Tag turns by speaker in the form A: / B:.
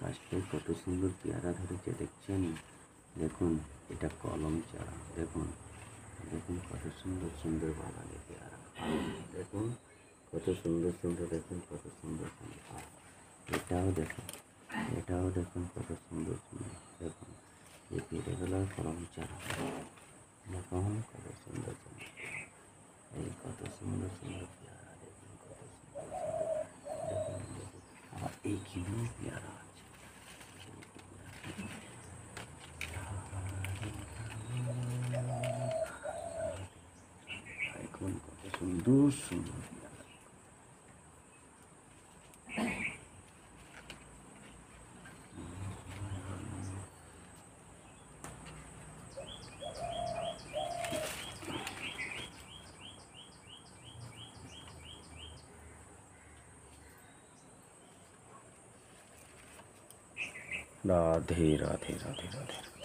A: গাছটায় কত সুন্দর পেয়ারা ধরেছে দেখছেন। দেখুন এটা কলম চারা, দেখুন দেখুন কত সুন্দর সুন্দর বাগানে পেয়ারা। দেখুন কত সুন্দর সুন্দর, দেখুন কত সুন্দর সুন্দর। এটাও দেখুন, এটাও দেখুন কত সুন্দর সুন্দর। দেখুন এই পেয়ারাগুলোর কলম চারা, দেখুন কত সুন্দর সুন্দর, এই কত সুন্দর সুন্দর পেয়ারা। দেখুন কত সুন্দর সুন্দর, দেখুন দেখুন আবার এইখানেও পেয়ারা আছে। দেখুন কত সুন্দর সুন্দর পেয়ারা। राधे राधे राधे राधे।